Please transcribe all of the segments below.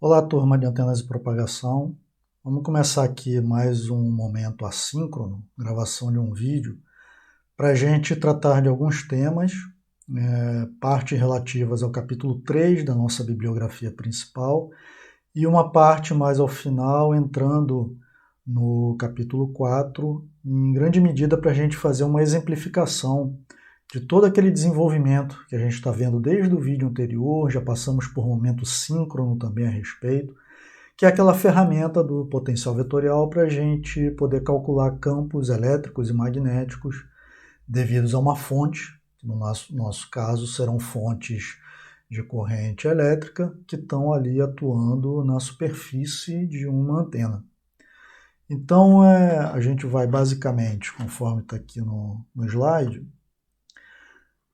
Olá, turma de antenas de propagação. Vamos começar aqui mais um momento assíncrono, gravação de um vídeo, para a gente tratar de alguns temas, partes relativas ao capítulo 3 da nossa bibliografia principal e uma parte mais ao final, entrando no capítulo 4, em grande medida para a gente fazer uma exemplificação de todo aquele desenvolvimento que a gente está vendo desde o vídeo anterior, já passamos por momento síncrono também a respeito, que é aquela ferramenta do potencial vetorial para a gente poder calcular campos elétricos e magnéticos devidos a uma fonte, que no nosso caso serão fontes de corrente elétrica que estão ali atuando na superfície de uma antena. Então, a gente vai basicamente, conforme está aqui no slide,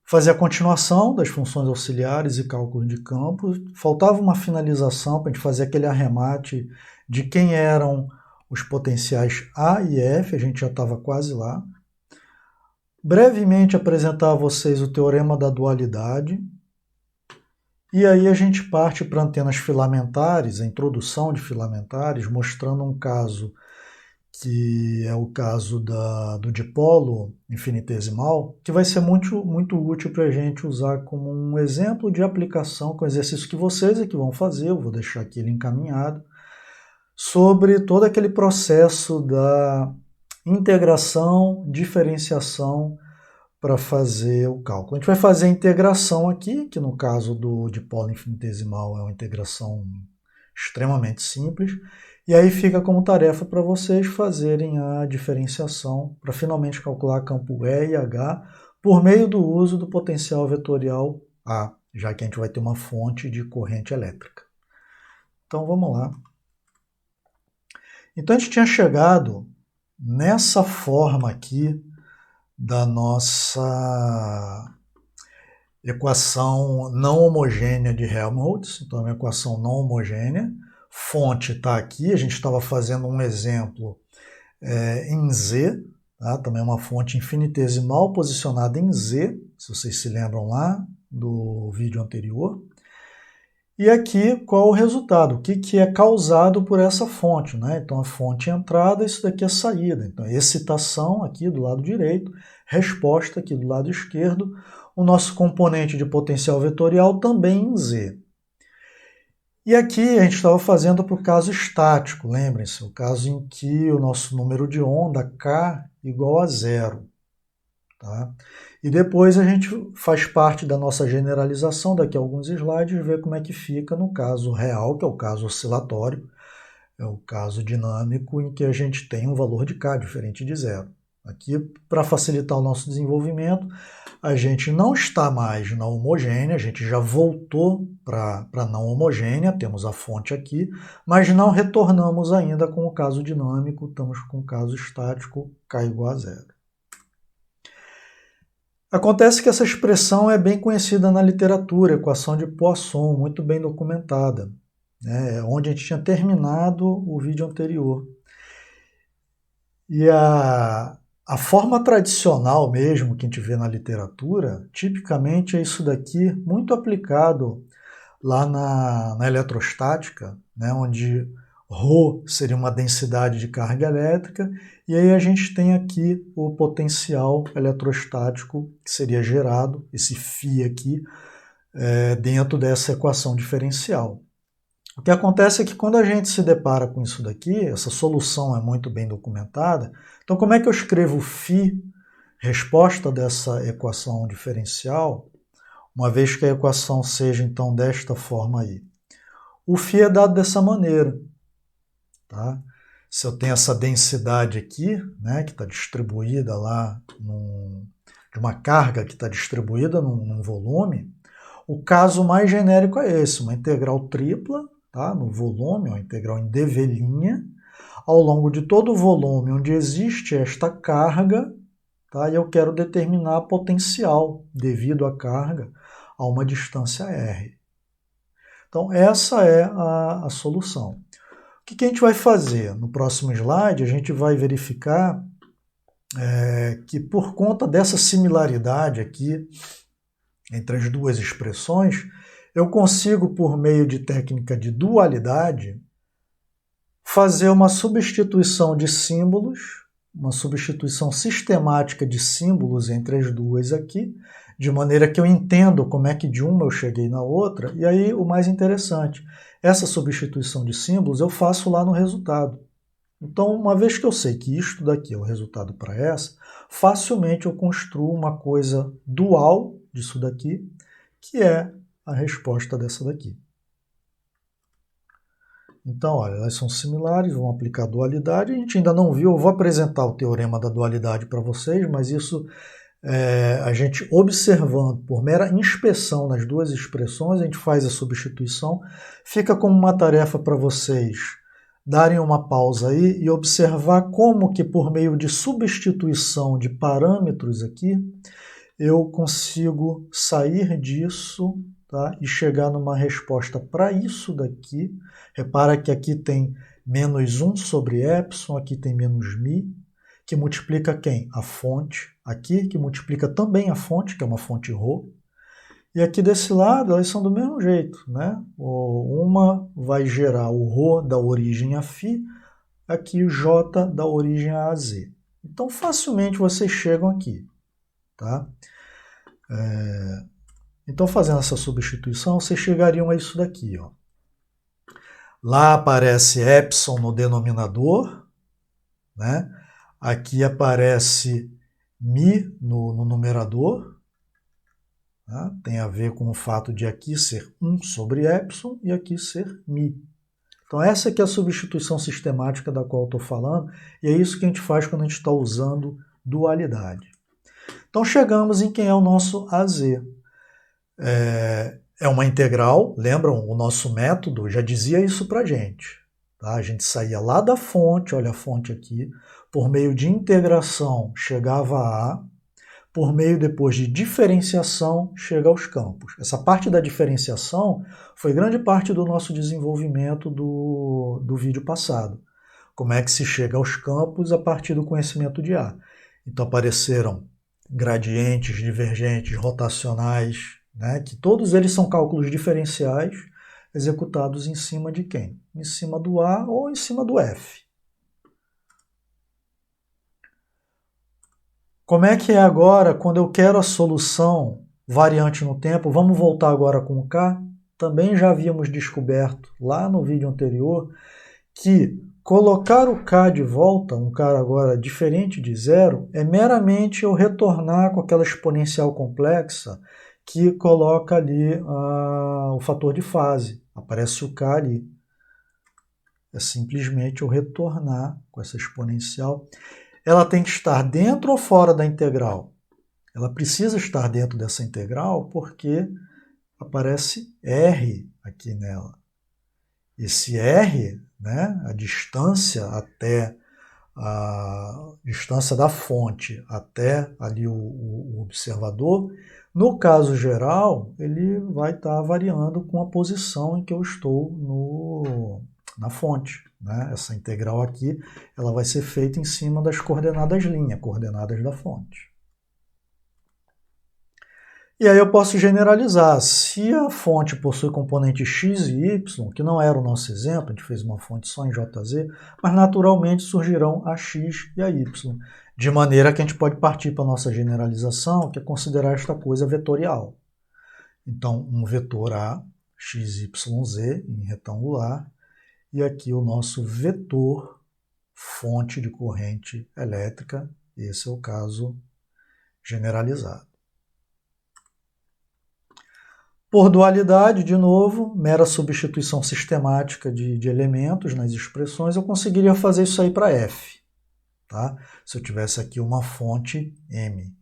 fazer a continuação das funções auxiliares e cálculo de campo. Faltava uma finalização para a gente fazer aquele arremate de quem eram os potenciais A e F, a gente já estava quase lá. Brevemente apresentar a vocês o teorema da dualidade. E aí a gente parte para antenas filamentares, a introdução de filamentares, mostrando um caso que é o caso do dipolo infinitesimal, que vai ser muito, muito útil para a gente usar como um exemplo de aplicação com exercício que vocês é que vão fazer, eu vou deixar aqui ele encaminhado, sobre todo aquele processo da integração, diferenciação para fazer o cálculo. A gente vai fazer a integração aqui, que no caso do dipolo infinitesimal é uma integração extremamente simples, e aí fica como tarefa para vocês fazerem a diferenciação para finalmente calcular campo E e H por meio do uso do potencial vetorial A, já que a gente vai ter uma fonte de corrente elétrica. Então vamos lá. Então a gente tinha chegado nessa forma aqui da nossa equação não homogênea de Helmholtz, então é uma equação não homogênea. Fonte está aqui, a gente estava fazendo um exemplo em Z, tá? Também é uma fonte infinitesimal posicionada em Z, se vocês se lembram lá do vídeo anterior. E aqui, qual o resultado? O que é causado por essa fonte, né? Então, a fonte é entrada, isso daqui é saída. Então, excitação aqui do lado direito, resposta aqui do lado esquerdo. O nosso componente de potencial vetorial também em Z. E aqui a gente estava fazendo para o caso estático, lembrem-se, o caso em que o nosso número de onda, K, igual a zero. Tá? E depois a gente faz parte da nossa generalização, daqui a alguns slides, ver como é que fica no caso real, que é o caso oscilatório, é o caso dinâmico, em que a gente tem um valor de K diferente de zero. Aqui, para facilitar o nosso desenvolvimento, a gente não está mais na homogênea, a gente já voltou para a não homogênea, temos a fonte aqui, mas não retornamos ainda com o caso dinâmico, estamos com o caso estático, K igual a zero. Acontece que essa expressão é bem conhecida na literatura, equação de Poisson, muito bem documentada, né, onde a gente tinha terminado o vídeo anterior. E a forma tradicional mesmo que a gente vê na literatura, tipicamente é isso daqui, muito aplicado lá na eletrostática, né, onde ρ seria uma densidade de carga elétrica, e aí a gente tem aqui o potencial eletrostático que seria gerado, esse φ aqui, dentro dessa equação diferencial. O que acontece é que quando a gente se depara com isso daqui, essa solução é muito bem documentada, então como é que eu escrevo φ, resposta dessa equação diferencial, uma vez que a equação seja então desta forma aí? O φ é dado dessa maneira. Tá? Se eu tenho essa densidade aqui, né, que está distribuída lá, de uma carga que está distribuída num volume, o caso mais genérico é esse, uma integral tripla, tá, no volume, uma integral em dV', ao longo de todo o volume onde existe esta carga, tá, e eu quero determinar a potencial devido à carga a uma distância r. Então, essa é a solução. O que a gente vai fazer? No próximo slide, a gente vai verificar que por conta dessa similaridade aqui entre as duas expressões, eu consigo, por meio de técnica de dualidade, fazer uma substituição de símbolos, uma substituição sistemática de símbolos entre as duas aqui, de maneira que eu entendo como é que de uma eu cheguei na outra, e aí o mais interessante, essa substituição de símbolos eu faço lá no resultado. Então, uma vez que eu sei que isto daqui é o resultado para essa, facilmente eu construo uma coisa dual disso daqui, que é a resposta dessa daqui. Então, olha, elas são similares, vão aplicar dualidade. A gente ainda não viu, eu vou apresentar o teorema da dualidade para vocês, mas isso a gente observando por mera inspeção nas duas expressões, a gente faz a substituição. Fica como uma tarefa para vocês darem uma pausa aí e observar como que por meio de substituição de parâmetros aqui, eu consigo sair disso, tá? E chegar numa resposta para isso daqui. Repara que aqui tem menos 1 sobre epsilon, aqui tem menos mi, que multiplica quem? A fonte. Aqui, que multiplica também a fonte, que é uma fonte ρ. E aqui desse lado, elas são do mesmo jeito, né? Uma vai gerar o ρ da origem a φ, aqui o j da origem a z. Então, facilmente vocês chegam aqui, tá? Então, fazendo essa substituição, vocês chegariam a isso daqui, ó. Lá aparece epsilon no denominador, né? Aqui aparece mi no numerador, tá? Tem a ver com o fato de aqui ser 1 sobre epsilon e aqui ser mi. Então essa aqui é a substituição sistemática da qual eu estou falando, e é isso que a gente faz quando a gente está usando dualidade. Então chegamos em quem é o nosso AZ. É uma integral, lembram? O nosso método já dizia isso para a gente. Tá? A gente saía lá da fonte, olha a fonte aqui, por meio de integração chegava a A, por meio depois de diferenciação chega aos campos. Essa parte da diferenciação foi grande parte do nosso desenvolvimento do vídeo passado. Como é que se chega aos campos a partir do conhecimento de A. Então apareceram gradientes, divergentes, rotacionais, né, que todos eles são cálculos diferenciais executados em cima de quem? Em cima do A ou em cima do F. Como é que é agora quando eu quero a solução variante no tempo? Vamos voltar agora com o K? Também já havíamos descoberto lá no vídeo anterior que colocar o K de volta, um K agora diferente de zero, é meramente eu retornar com aquela exponencial complexa que coloca ali o fator de fase. Aparece o K ali. É simplesmente eu retornar com essa exponencial. Ela tem que estar dentro ou fora da integral? Ela precisa estar dentro dessa integral porque aparece R aqui nela. Esse R, né, a distância até a distância da fonte até ali o observador, no caso geral, ele vai estar variando com a posição em que eu estou na fonte. Né? Essa integral aqui ela vai ser feita em cima das coordenadas linha, coordenadas da fonte. E aí eu posso generalizar. Se a fonte possui componentes x e y, que não era o nosso exemplo, a gente fez uma fonte só em JZ, mas naturalmente surgirão a x e a y. De maneira que a gente pode partir para a nossa generalização, que é considerar esta coisa vetorial. Então, um vetor A, x, y, z, em retangular, e aqui o nosso vetor fonte de corrente elétrica, esse é o caso generalizado. Por dualidade, de novo, mera substituição sistemática de elementos nas expressões, eu conseguiria fazer isso aí para F. Tá? Se eu tivesse aqui uma fonte M.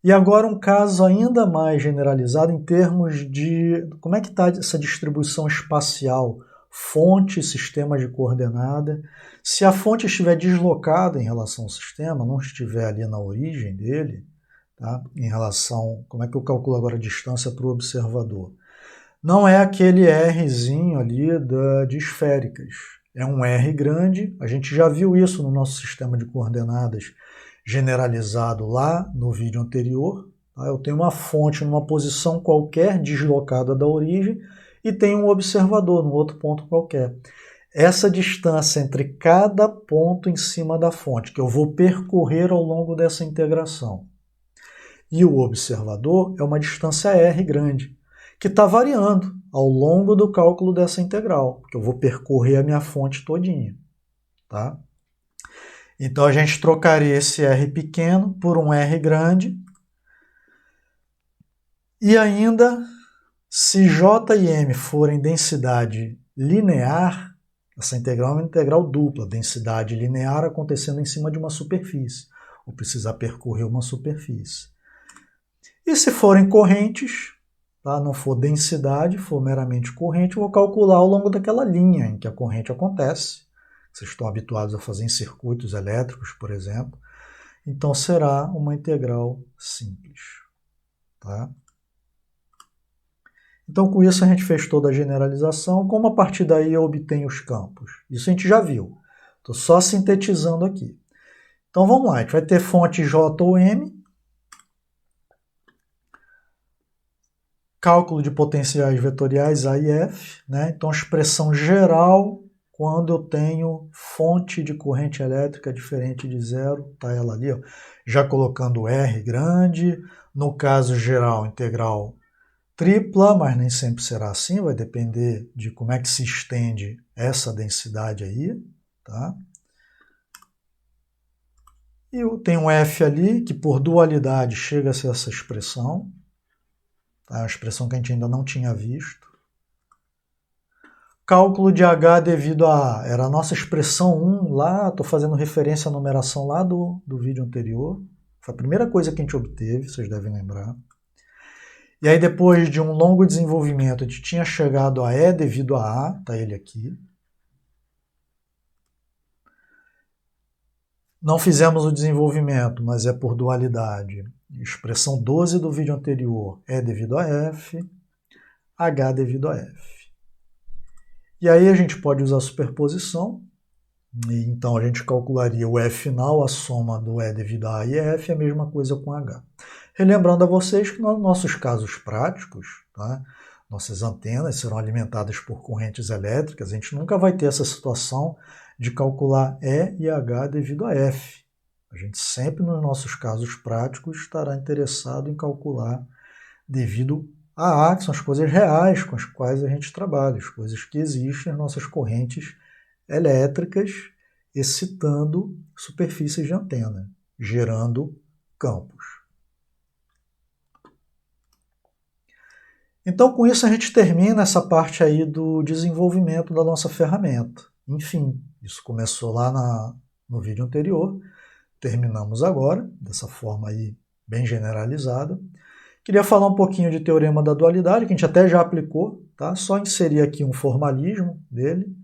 E agora um caso ainda mais generalizado em termos de como é que está essa distribuição espacial, fonte, sistema de coordenada. Se a fonte estiver deslocada em relação ao sistema, não estiver ali na origem dele, tá? Em relação, como é que eu calculo agora a distância para o observador? Não é aquele Rzinho ali de esféricas. É um R grande, a gente já viu isso no nosso sistema de coordenadas generalizado lá no vídeo anterior. Tá? Eu tenho uma fonte numa posição qualquer, deslocada da origem, e tenho um observador num outro ponto qualquer. Essa distância entre cada ponto em cima da fonte, que eu vou percorrer ao longo dessa integração, e o observador é uma distância r grande, que está variando ao longo do cálculo dessa integral, que eu vou percorrer a minha fonte todinha. Tá? Então a gente trocaria esse r pequeno por um r grande, e ainda, se J e M forem densidade linear, essa integral é uma integral dupla, densidade linear acontecendo em cima de uma superfície, ou precisar percorrer uma superfície. E se forem correntes, tá? Não for densidade, for meramente corrente, eu vou calcular ao longo daquela linha em que a corrente acontece. Vocês estão habituados a fazer em circuitos elétricos, por exemplo. Então será uma integral simples. Tá? Então, com isso, a gente fez toda a generalização. Como a partir daí eu obtenho os campos? Isso a gente já viu. Estou só sintetizando aqui. Então, vamos lá. A gente vai ter fonte J ou M. Cálculo de potenciais vetoriais A e F. Né? Então, a expressão geral, quando eu tenho fonte de corrente elétrica diferente de zero, está ela ali, ó, já colocando R grande. No caso geral, integral tripla, mas nem sempre será assim, vai depender de como é que se estende essa densidade aí, tá? E tem um F ali, que por dualidade chega a ser essa expressão, tá? Uma expressão que a gente ainda não tinha visto. Cálculo de H devido a A, era a nossa expressão 1 lá, estou fazendo referência à numeração lá do vídeo anterior, foi a primeira coisa que a gente obteve, vocês devem lembrar. E aí, depois de um longo desenvolvimento, a gente tinha chegado a E devido a A, está ele aqui. Não fizemos o desenvolvimento, mas é por dualidade. Expressão 12 do vídeo anterior, E devido a F, H devido a F. E aí a gente pode usar superposição, e então a gente calcularia o F final, a soma do E devido a A e F, a mesma coisa com H. Relembrando a vocês que nos nossos casos práticos, tá, nossas antenas serão alimentadas por correntes elétricas, a gente nunca vai ter essa situação de calcular E e H devido a F. A gente sempre, nos nossos casos práticos, estará interessado em calcular devido a A, que são as coisas reais com as quais a gente trabalha, as coisas que existem nas nossas correntes elétricas, excitando superfícies de antena, gerando campos. Então, com isso, a gente termina essa parte aí do desenvolvimento da nossa ferramenta. Enfim, isso começou lá no vídeo anterior, terminamos agora, dessa forma aí bem generalizada. Queria falar um pouquinho de teorema da dualidade, que a gente até já aplicou, tá? Só inserir aqui um formalismo dele.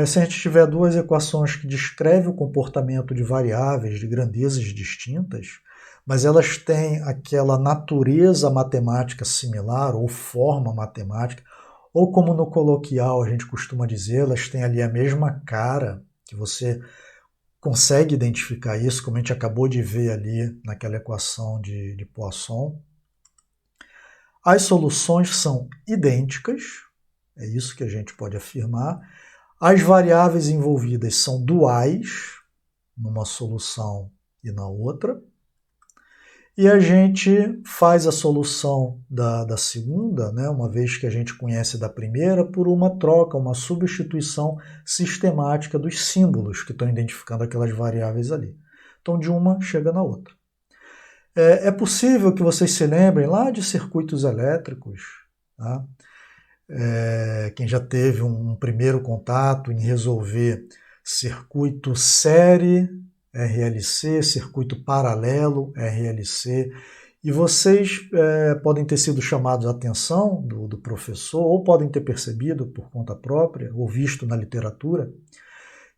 Se a gente tiver duas equações que descrevem o comportamento de variáveis de grandezas distintas, mas elas têm aquela natureza matemática similar, ou forma matemática, ou como no coloquial a gente costuma dizer, elas têm ali a mesma cara, que você consegue identificar isso, como a gente acabou de ver ali naquela equação de Poisson. As soluções são idênticas, é isso que a gente pode afirmar. As variáveis envolvidas são duais, numa solução e na outra. E a gente faz a solução da segunda, né, uma vez que a gente conhece da primeira, por uma troca, uma substituição sistemática dos símbolos que estão identificando aquelas variáveis ali. Então, de uma chega na outra. É possível que vocês se lembrem lá de circuitos elétricos, tá? Quem já teve um primeiro contato em resolver circuito série, RLC, circuito paralelo, RLC, e vocês podem ter sido chamados a atenção do professor, ou podem ter percebido por conta própria, ou visto na literatura,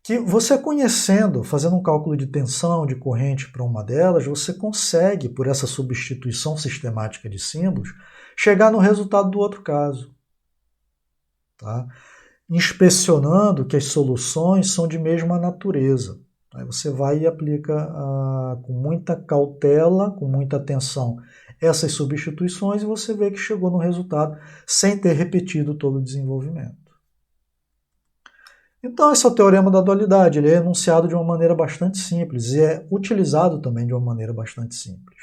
que você conhecendo, fazendo um cálculo de tensão, de corrente para uma delas, você consegue, por essa substituição sistemática de símbolos, chegar no resultado do outro caso. Tá? Inspecionando que as soluções são de mesma natureza. Aí você vai e aplica com muita cautela, com muita atenção essas substituições e você vê que chegou no resultado sem ter repetido todo o desenvolvimento. Então esse é o teorema da dualidade, ele é enunciado de uma maneira bastante simples e é utilizado também de uma maneira bastante simples.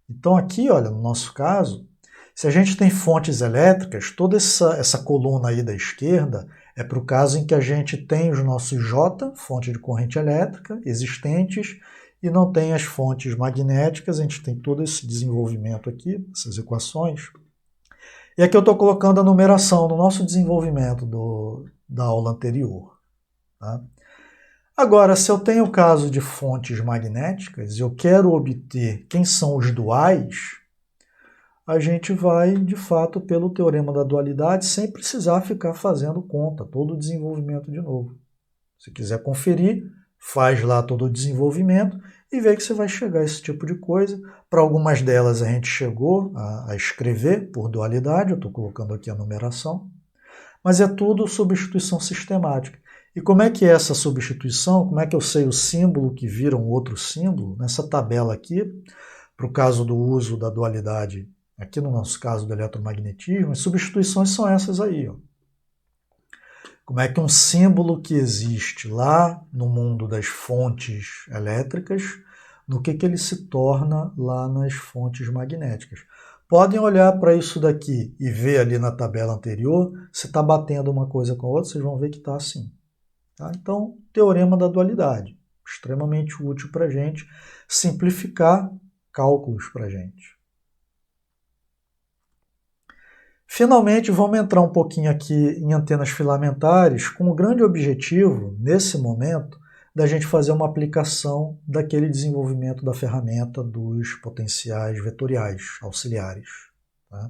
Então aqui, olha, no nosso caso, se a gente tem fontes elétricas, toda essa coluna aí da esquerda é para o caso em que a gente tem os nossos J, fonte de corrente elétrica, existentes, e não tem as fontes magnéticas, a gente tem todo esse desenvolvimento aqui, essas equações. E aqui eu estou colocando a numeração no nosso desenvolvimento da aula anterior. Tá? Agora, se eu tenho o caso de fontes magnéticas e eu quero obter quem são os duais, a gente vai, de fato, pelo teorema da dualidade, sem precisar ficar fazendo conta, todo o desenvolvimento de novo. Se quiser conferir, faz lá todo o desenvolvimento e vê que você vai chegar a esse tipo de coisa. Para algumas delas a gente chegou a escrever por dualidade, eu estou colocando aqui a numeração, mas é tudo substituição sistemática. E como é que é essa substituição? Como é que eu sei o símbolo que vira um outro símbolo? Nessa tabela aqui, para o caso do uso da dualidade, aqui no nosso caso do eletromagnetismo, as substituições são essas aí. Ó. Como é que um símbolo que existe lá no mundo das fontes elétricas, no que ele se torna lá nas fontes magnéticas. Podem olhar para isso daqui e ver ali na tabela anterior, se está batendo uma coisa com a outra, vocês vão ver que está assim. Tá? Então, teorema da dualidade, extremamente útil para a gente simplificar cálculos para a gente. Finalmente, vamos entrar um pouquinho aqui em antenas filamentares com o grande objetivo, nesse momento, da gente fazer uma aplicação daquele desenvolvimento da ferramenta dos potenciais vetoriais auxiliares. Tá?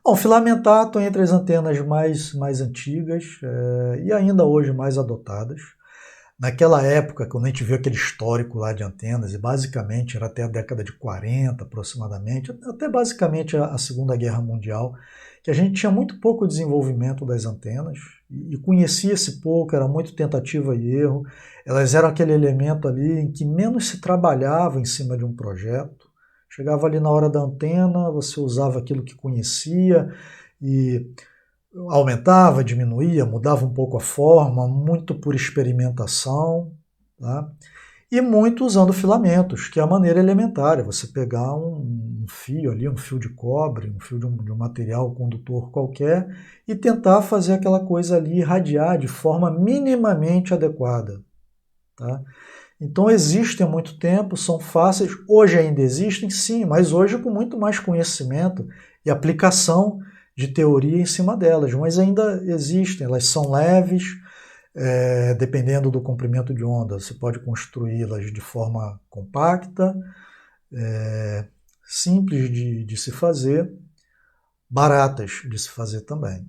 Bom, filamentar estão entre as antenas mais antigas e ainda hoje mais adotadas. Naquela época, quando a gente viu aquele histórico lá de antenas, e basicamente era até a década de 40 aproximadamente, até basicamente a Segunda Guerra Mundial, que a gente tinha muito pouco desenvolvimento das antenas, e conhecia-se pouco, era muito tentativa e erro, elas eram aquele elemento ali em que menos se trabalhava em cima de um projeto, chegava ali na hora da antena, você usava aquilo que conhecia, e aumentava, diminuía, mudava um pouco a forma, muito por experimentação, tá? E muito usando filamentos, que é a maneira elementar, é você pegar um fio ali, um fio de cobre, um fio de um material condutor qualquer, e tentar fazer aquela coisa ali irradiar de forma minimamente adequada. Tá? Então existem há muito tempo, são fáceis, hoje ainda existem, sim, mas hoje com muito mais conhecimento e aplicação de teoria em cima delas, mas ainda existem, elas são leves, dependendo do comprimento de onda, você pode construí-las de forma compacta, simples de se fazer, baratas de se fazer também.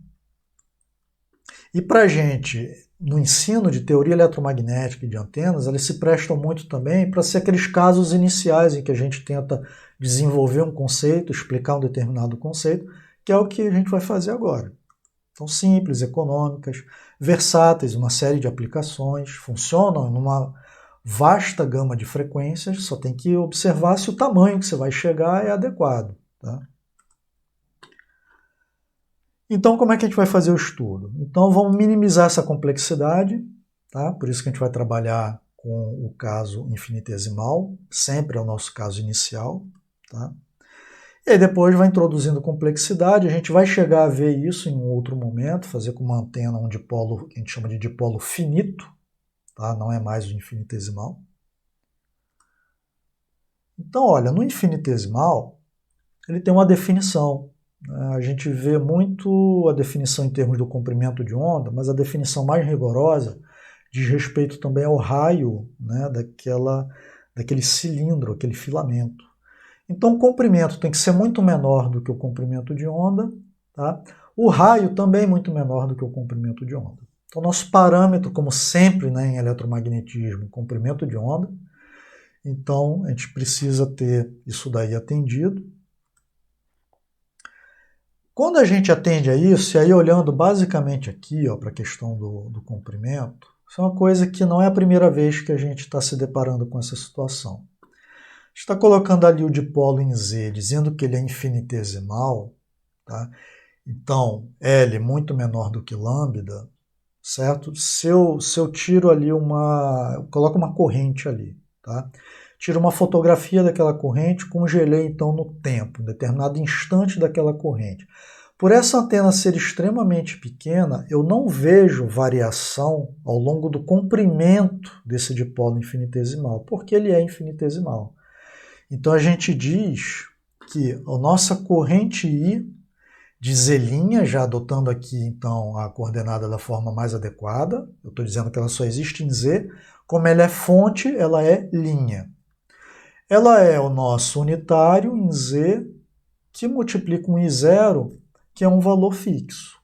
E para a gente, no ensino de teoria eletromagnética e de antenas, eles se prestam muito também para ser aqueles casos iniciais em que a gente tenta desenvolver um conceito, explicar um determinado conceito, que é o que a gente vai fazer agora. São simples, econômicas, versáteis, uma série de aplicações, funcionam numa vasta gama de frequências, só tem que observar se o tamanho que você vai chegar é adequado. Tá? Então, como é que a gente vai fazer o estudo? Então, vamos minimizar essa complexidade, tá? Por isso que a gente vai trabalhar com o caso infinitesimal, sempre é o nosso caso inicial. Tá? E aí depois vai introduzindo complexidade, a gente vai chegar a ver isso em um outro momento, fazer com uma antena um dipolo, que a gente chama de dipolo finito, tá? Não é mais o infinitesimal. Então, olha, no infinitesimal, ele tem uma definição. A gente vê muito a definição em termos do comprimento de onda, mas a definição mais rigorosa diz respeito também ao raio, né, daquele cilindro, aquele filamento. Então o comprimento tem que ser muito menor do que o comprimento de onda, tá? O raio também é muito menor do que o comprimento de onda. Então nosso parâmetro, como sempre, né, em eletromagnetismo, comprimento de onda. Então a gente precisa ter isso daí atendido. Quando a gente atende a isso, e aí olhando basicamente aqui para a questão do comprimento, isso é uma coisa que não é a primeira vez que a gente está se deparando com essa situação. está colocando ali o dipolo em Z, dizendo que ele é infinitesimal, tá? Então, L muito menor do que lambda, certo? Se eu tiro ali eu coloco uma corrente ali, tá? Tiro uma fotografia daquela corrente, congelei então no tempo, um determinado instante daquela corrente. Por essa antena ser extremamente pequena, eu não vejo variação ao longo do comprimento desse dipolo infinitesimal, porque ele é infinitesimal. Então a gente diz que a nossa corrente I de Z', já adotando aqui então a coordenada da forma mais adequada, eu estou dizendo que ela só existe em Z, como ela é fonte, ela é linha. Ela é o nosso unitário em Z, que multiplica com I0, que é um valor fixo.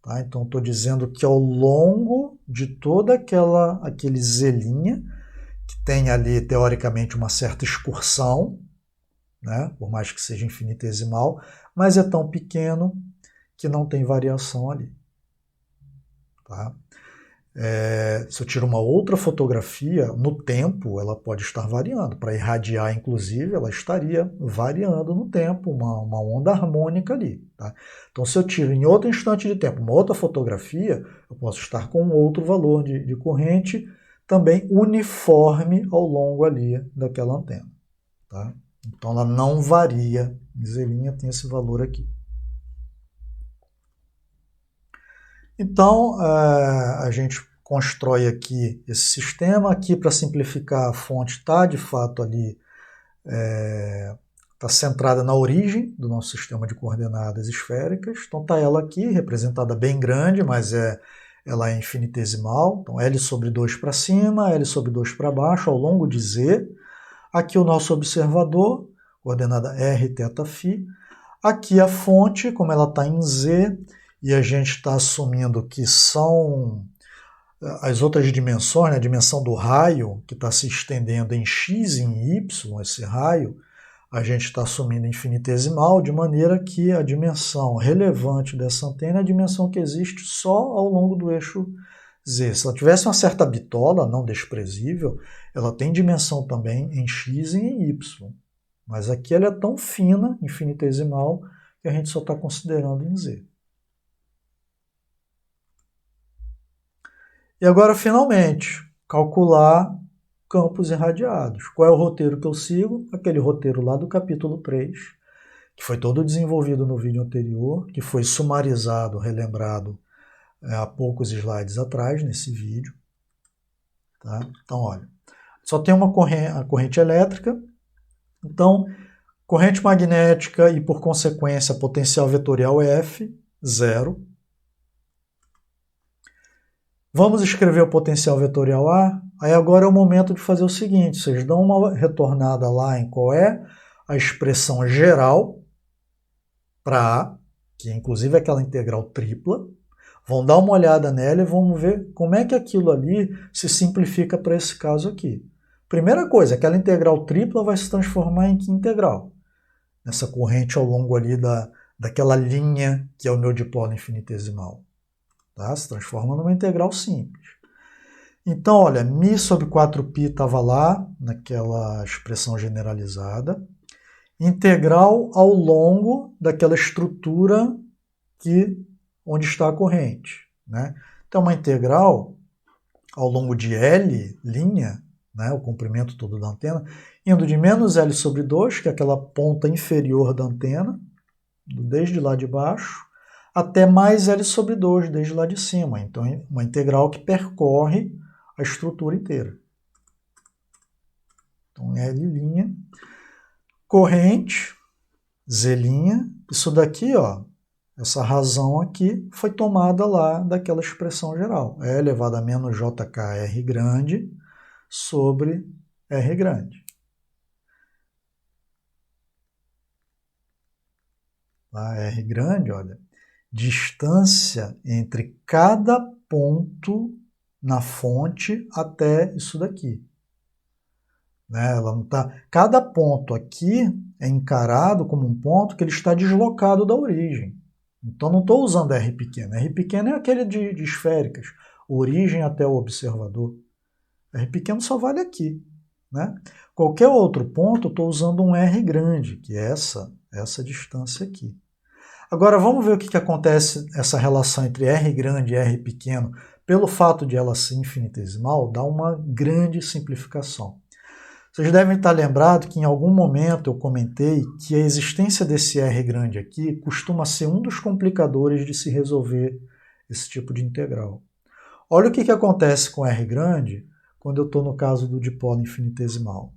Tá? Então estou dizendo que ao longo de toda aquele Z', que tem ali teoricamente uma certa excursão, né? Por mais que seja infinitesimal, mas é tão pequeno que não tem variação ali. Tá? Se eu tiro uma outra fotografia, no tempo ela pode estar variando. Para irradiar, inclusive, ela estaria variando no tempo, uma onda harmônica ali. Tá? Então, se eu tiro em outro instante de tempo uma outra fotografia, eu posso estar com outro valor de corrente, também uniforme ao longo ali daquela antena. Tá? Então, ela não varia. Zelinha tem esse valor aqui. Então, a gente constrói aqui esse sistema. Aqui, para simplificar, a fonte está, de fato, ali, está centrada na origem do nosso sistema de coordenadas esféricas. Então, está ela aqui, representada bem grande, mas ela é infinitesimal. Então, L sobre 2 para cima, L sobre 2 para baixo, ao longo de Z. Aqui o nosso observador, coordenada R, θ, φ. Aqui a fonte, como ela está em Z, e a gente está assumindo que são as outras dimensões, né, a dimensão do raio, que está se estendendo em x e em y, esse raio, a gente está assumindo infinitesimal, de maneira que a dimensão relevante dessa antena é a dimensão que existe só ao longo do eixo Z. Se ela tivesse uma certa bitola, não desprezível, ela tem dimensão também em x e em y. Mas aqui ela é tão fina, infinitesimal, que a gente só está considerando em Z. E agora, finalmente, calcular campos irradiados. Qual é o roteiro que eu sigo? Aquele roteiro lá do capítulo 3, que foi todo desenvolvido no vídeo anterior, que foi sumarizado, relembrado há poucos slides atrás, nesse vídeo. Tá? Então, olha, só tem uma corrente elétrica, então, corrente magnética e, por consequência, potencial vetorial F, 0. Vamos escrever o potencial vetorial A? Aí agora é o momento de fazer o seguinte, vocês dão uma retornada lá em qual é a expressão geral para A, que inclusive é aquela integral tripla, vão dar uma olhada nela e vamos ver como é que aquilo ali se simplifica para esse caso aqui. Primeira coisa, aquela integral tripla vai se transformar em que integral? Nessa corrente ao longo ali daquela linha que é o meu dipolo infinitesimal. Tá? Se transforma numa integral simples. Então, olha, mi sobre 4π estava lá, naquela expressão generalizada. Integral ao longo daquela estrutura onde está a corrente. Né? Então, uma integral ao longo de L, linha, né, o comprimento todo da antena, indo de menos L sobre 2, que é aquela ponta inferior da antena, desde lá de baixo, até mais L sobre 2, desde lá de cima. Então, é uma integral que percorre a estrutura inteira. Então, L', corrente, Z', isso daqui, ó, essa razão aqui foi tomada lá daquela expressão geral. E elevado a menos JK R sobre R. Lá, R, olha, distância entre cada ponto na fonte até isso daqui. Né? Ela não tá... Cada ponto aqui é encarado como um ponto que ele está deslocado da origem. Então não estou usando R pequeno. R pequeno é aquele de esféricas, origem até o observador. R pequeno só vale aqui. Né? Qualquer outro ponto, eu estou usando um R grande, que é essa distância aqui. Agora vamos ver o que acontece essa relação entre R grande e R pequeno. Pelo fato de ela ser infinitesimal, dá uma grande simplificação. Vocês devem estar lembrados que em algum momento eu comentei que a existência desse R grande aqui costuma ser um dos complicadores de se resolver esse tipo de integral. Olha o que acontece com R grande quando eu estou no caso do dipolo infinitesimal.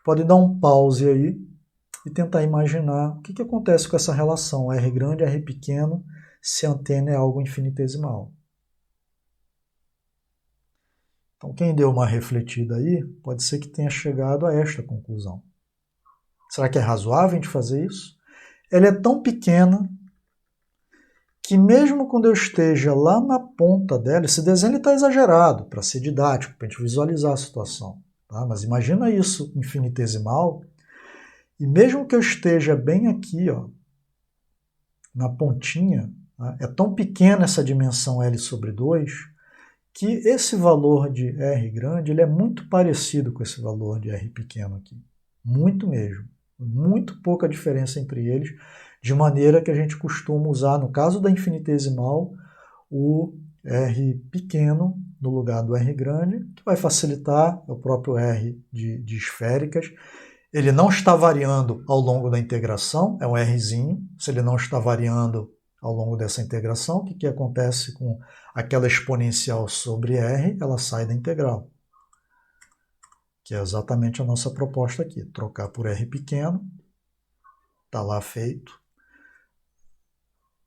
Pode dar um pause aí e tentar imaginar o que acontece com essa relação R grande e R pequeno se a antena é algo infinitesimal. Então, quem deu uma refletida aí, pode ser que tenha chegado a esta conclusão. Será que é razoável a gente fazer isso? Ela é tão pequena que mesmo quando eu esteja lá na ponta dela, esse desenho está exagerado para ser didático, para a gente visualizar a situação. Tá? Mas imagina isso infinitesimal, e mesmo que eu esteja bem aqui, ó, na pontinha, tá? É tão pequena essa dimensão L sobre 2, que esse valor de R grande ele é muito parecido com esse valor de R pequeno aqui. Muito mesmo. Muito pouca diferença entre eles, de maneira que a gente costuma usar, no caso da infinitesimal, o R pequeno no lugar do R grande, que vai facilitar o próprio R de esféricas. Ele não está variando ao longo da integração, é um Rzinho. Se ele não está variando ao longo dessa integração, o que acontece com aquela exponencial sobre R? Ela sai da integral, que é exatamente a nossa proposta aqui, trocar por R pequeno, está lá feito,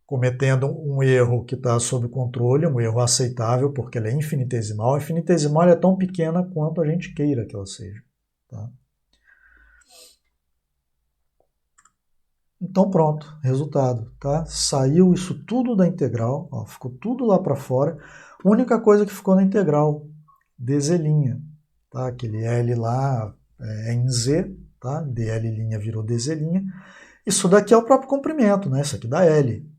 cometendo um erro que está sob controle, um erro aceitável, porque ela é infinitesimal. A infinitesimal é tão pequena quanto a gente queira que ela seja. Tá? Então pronto, resultado, tá? Saiu isso tudo da integral, ó, ficou tudo lá para fora. A única coisa que ficou na integral, dz', tá? Aquele L lá é em Z, tá? dl' virou dz'. Isso daqui é o próprio comprimento, né? Isso aqui dá L.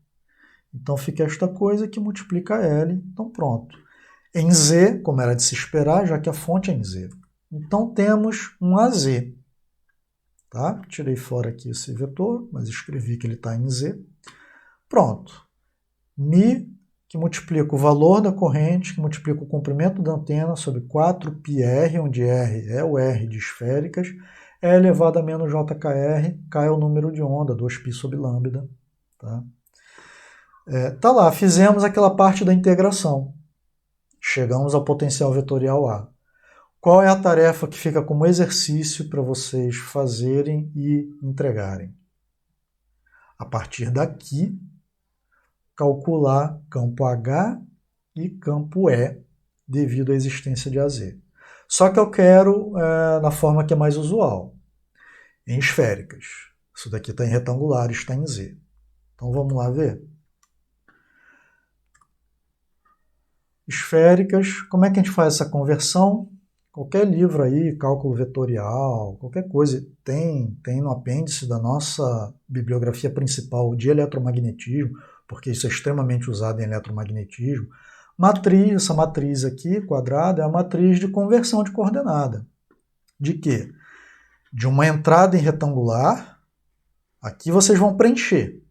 Então fica esta coisa que multiplica L, então pronto. Em Z, como era de se esperar, já que a fonte é em Z. Então temos um AZ. Tá? Tirei fora aqui esse vetor, mas escrevi que ele está em Z. Pronto. Mi, que multiplica o valor da corrente, que multiplica o comprimento da antena sobre 4πr, onde R é o R de esféricas, é elevado a menos JKR, K é o número de onda, 2π sobre lambda. Tá? Tá lá, fizemos aquela parte da integração. Chegamos ao potencial vetorial A. Qual é a tarefa que fica como exercício para vocês fazerem e entregarem? A partir daqui, calcular campo H e campo E devido à existência de AZ. Só que eu quero na forma que é mais usual, em esféricas. Isso daqui está em retangular, está em Z. Então vamos lá ver. Esféricas, como é que a gente faz essa conversão? Qualquer livro aí, cálculo vetorial, qualquer coisa, tem no apêndice da nossa bibliografia principal de eletromagnetismo, porque isso é extremamente usado em eletromagnetismo. Matriz, essa matriz aqui, quadrada, é a matriz de conversão de coordenada. De quê? De uma entrada em retangular, aqui vocês vão preencher.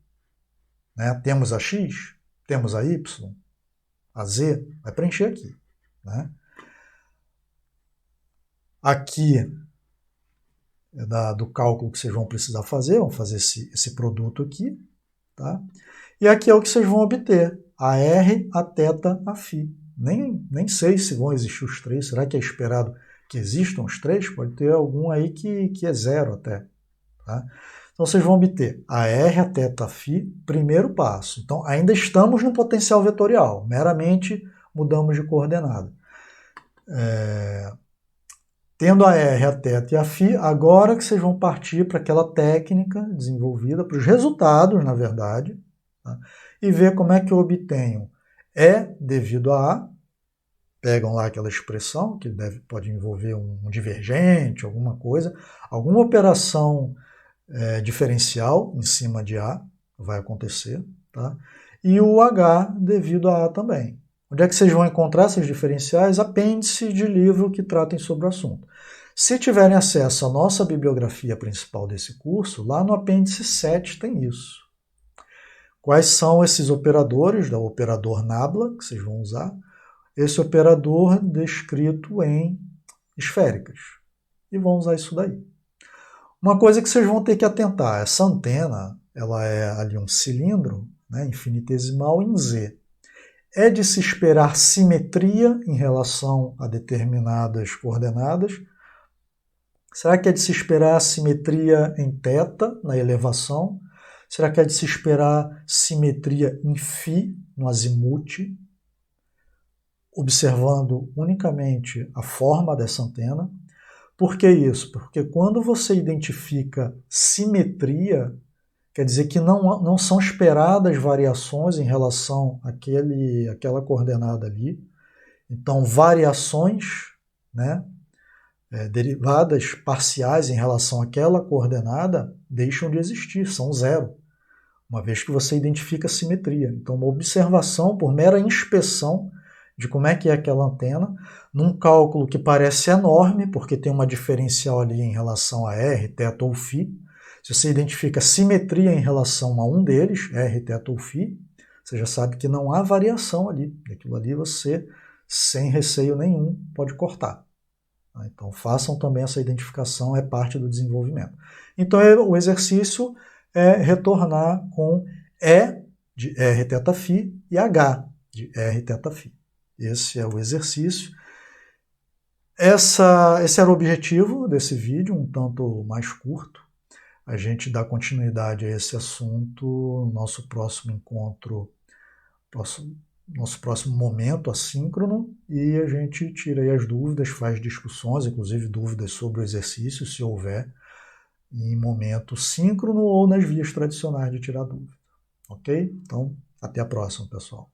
Né? Temos a x, temos a y, a z, vai preencher aqui. Né? Aqui é do cálculo que vocês vão precisar fazer, vão fazer esse produto aqui, tá? E aqui é o que vocês vão obter, a R, a θ, a φ. Nem sei se vão existir os três, será que é esperado que existam os três? Pode ter algum aí que é zero até. Tá? Então vocês vão obter a R, a θ, a φ, primeiro passo. Então ainda estamos no potencial vetorial, meramente mudamos de coordenada. Tendo a R, a θ e a φ, agora que vocês vão partir para aquela técnica desenvolvida, para os resultados, na verdade, tá? E ver como é que eu obtenho E devido a A, pegam lá aquela expressão, que pode envolver um divergente, alguma coisa, alguma operação diferencial em cima de A, vai acontecer, tá? E o H devido a A também. Onde é que vocês vão encontrar esses diferenciais? Apêndices de livro que tratem sobre o assunto. Se tiverem acesso à nossa bibliografia principal desse curso, lá no apêndice 7 tem isso. Quais são esses operadores, do operador nabla, que vocês vão usar? Esse operador descrito em esféricas. E vão usar isso daí. Uma coisa que vocês vão ter que atentar, essa antena, ela é ali um cilindro, né, infinitesimal em Z. É de se esperar simetria em relação a determinadas coordenadas. Será que é de se esperar simetria em θ, na elevação? Será que é de se esperar simetria em φ, no azimute? Observando unicamente a forma dessa antena. Por que isso? Porque quando você identifica simetria, quer dizer que não são esperadas variações em relação àquela coordenada ali. Então, variações, né, derivadas parciais em relação àquela coordenada deixam de existir, são zero, uma vez que você identifica simetria. Então, uma observação por mera inspeção de como é que é aquela antena, num cálculo que parece enorme, porque tem uma diferencial ali em relação a R, θ ou φ. Se você identifica simetria em relação a um deles, R, θ ou φ, você já sabe que não há variação ali. Aquilo ali você, sem receio nenhum, pode cortar. Então façam também essa identificação, é parte do desenvolvimento. Então o exercício é retornar com E de R θφ e H de R θφ. Esse é o exercício. Esse era o objetivo desse vídeo, um tanto mais curto. A gente dá continuidade a esse assunto no nosso próximo encontro, nosso próximo momento assíncrono, e a gente tira aí as dúvidas, faz discussões, inclusive dúvidas sobre o exercício, se houver, em momento síncrono ou nas vias tradicionais de tirar dúvida. Ok? Então, até a próxima, pessoal.